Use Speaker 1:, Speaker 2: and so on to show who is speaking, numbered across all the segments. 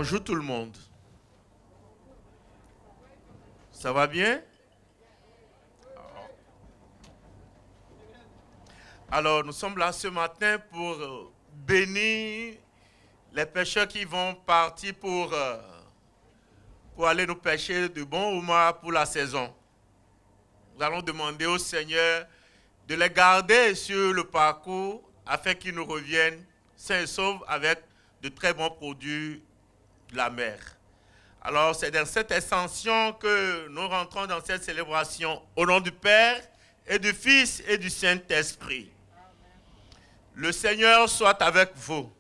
Speaker 1: Bonjour tout le monde. Ça va bien? Alors, nous sommes là ce matin pour bénir les pêcheurs qui vont partir pour aller nous pêcher de bons homard pour la saison. Nous allons demander au Seigneur de les garder sur le parcours afin qu'ils nous reviennent sains et saufs avec de très bons produits de la mer. Alors, c'est dans cette extension que nous rentrons dans cette célébration au nom du Père et du Fils et du Saint-Esprit. Le Seigneur soit avec vous.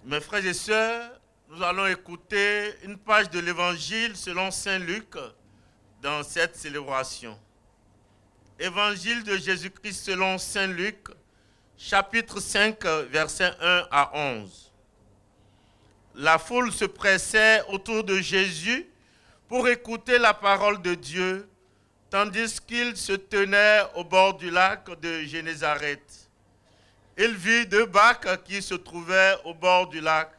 Speaker 1: Mes frères et sœurs, nous allons écouter une page de l'Évangile selon Saint Luc dans cette célébration. Évangile de Jésus-Christ selon Saint Luc, chapitre 5, versets 1 à 11. La foule se pressait autour de Jésus pour écouter la parole de Dieu, tandis qu'il se tenait au bord du lac de Génézareth. Il vit deux barques qui se trouvaient au bord du lac.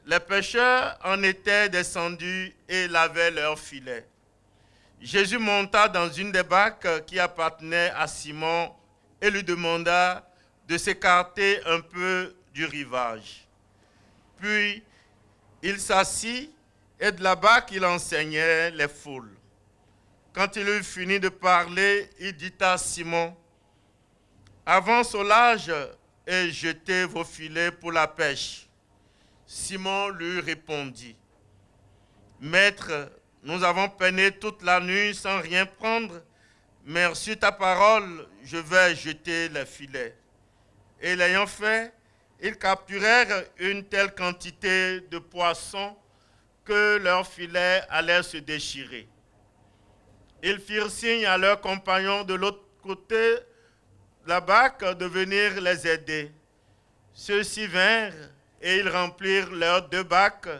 Speaker 1: Les pêcheurs en étaient descendus et lavaient leurs filets. Jésus monta dans une des barques qui appartenait à Simon et lui demanda de s'écarter un peu du rivage. Puis, il s'assit et de la barque il enseignait les foules. Quand il eut fini de parler, il dit à Simon, « Avance au large et jetez vos filets pour la pêche. » Simon lui répondit, « Maître, nous avons peiné toute la nuit sans rien prendre, mais sur ta parole, je vais jeter les filets. » Et l'ayant fait, ils capturèrent une telle quantité de poissons que leurs filets allèrent se déchirer. Ils firent signe à leurs compagnons de l'autre côté de la barque de venir les aider. Ceux-ci vinrent et ils remplirent leurs deux barques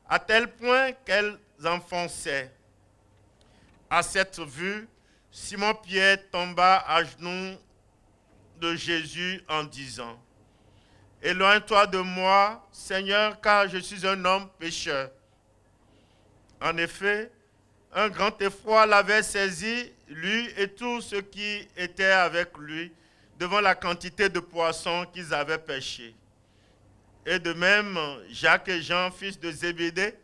Speaker 1: à tel point qu'elles enfonçaient. À cette vue, Simon-Pierre tomba à genoux de Jésus en disant, « Éloigne-toi de moi, Seigneur, car je suis un homme pécheur. » En effet, un grand effroi l'avait saisi, lui et tous ceux qui étaient avec lui, devant la quantité de poissons qu'ils avaient pêchés. Et de même, Jacques et Jean, fils de Zébédée,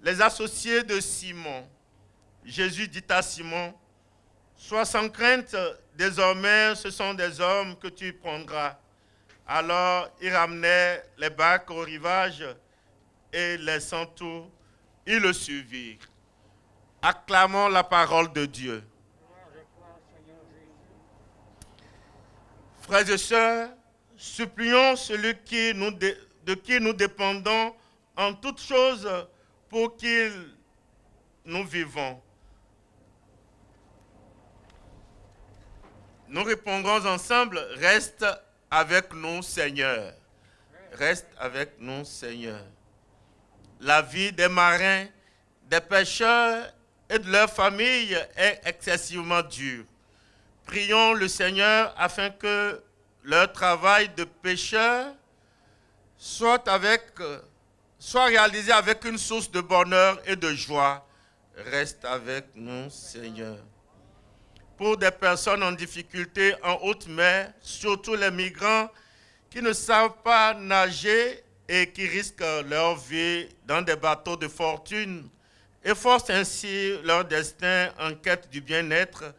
Speaker 1: les associés de Simon. Jésus dit à Simon, « Sois sans crainte, désormais ce sont des hommes que tu prendras. » Alors ils ramenaient les barques au rivage et laissant tout, ils le suivirent. Acclamons la parole de Dieu. Frères et sœurs, supplions celui de qui nous dépendons en toutes choses pour qu'il nous vivons. Nous répondrons ensemble, reste avec nous, Seigneur. Reste avec nous, Seigneur. La vie des marins, des pêcheurs et de leurs familles est excessivement dure. Prions le Seigneur afin que leur travail de pêcheur soit réalisé avec une source de bonheur et de joie. Reste avec nous, Seigneur. Pour des personnes en difficulté en haute mer, surtout les migrants qui ne savent pas nager et qui risquent leur vie dans des bateaux de fortune et forcent ainsi leur destin en quête du bien-être,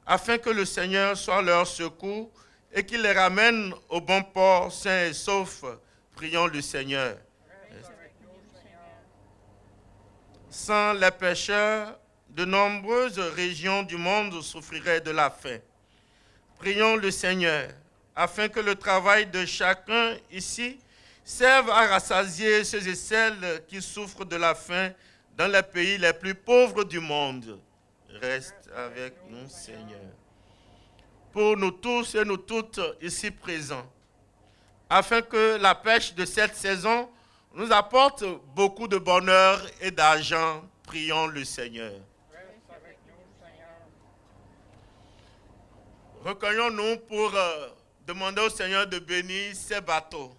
Speaker 1: afin que le Seigneur soit leur secours et qu'il les ramène au bon port sains et saufs. Prions le Seigneur. Sans les pêcheurs, de nombreuses régions du monde souffriraient de la faim. Prions le Seigneur, afin que le travail de chacun ici serve à rassasier ceux et celles qui souffrent de la faim dans les pays les plus pauvres du monde. Reste avec nous, Seigneur. Pour nous tous et nous toutes ici présents, afin que la pêche de cette saison nous apporte beaucoup de bonheur et d'argent, prions le Seigneur. Recueillons-nous pour demander au Seigneur de bénir ces bateaux.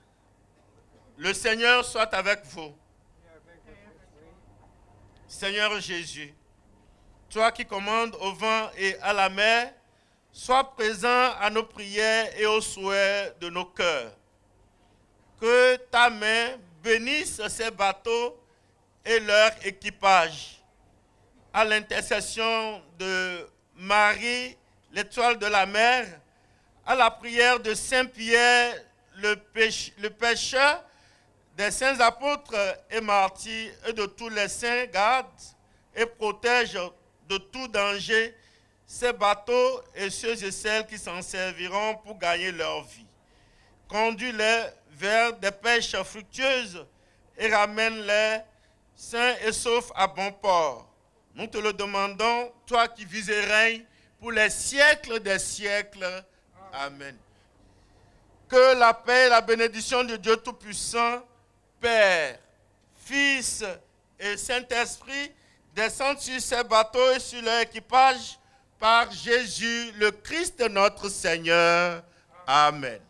Speaker 1: Le Seigneur soit avec vous. Seigneur Jésus, toi qui commandes au vent et à la mer, sois présent à nos prières et aux souhaits de nos cœurs. Que ta main bénisse ces bateaux et leur équipage. À l'intercession de Marie, l'étoile de la mer, à la prière de Saint Pierre, le pécheur, des saints apôtres et martyrs et de tous les saints, garde et protège de tout danger ces bateaux et ceux et celles qui s'en serviront pour gagner leur vie. Conduis-les vers des pêches fructueuses et ramène-les sains et saufs à bon port. Nous te le demandons, toi qui vis et règnes pour les siècles des siècles. Amen. Que la paix et la bénédiction de Dieu Tout-Puissant, Père, Fils et Saint-Esprit descendent sur ces bateaux et sur leur équipage par Jésus, le Christ notre Seigneur. Amen.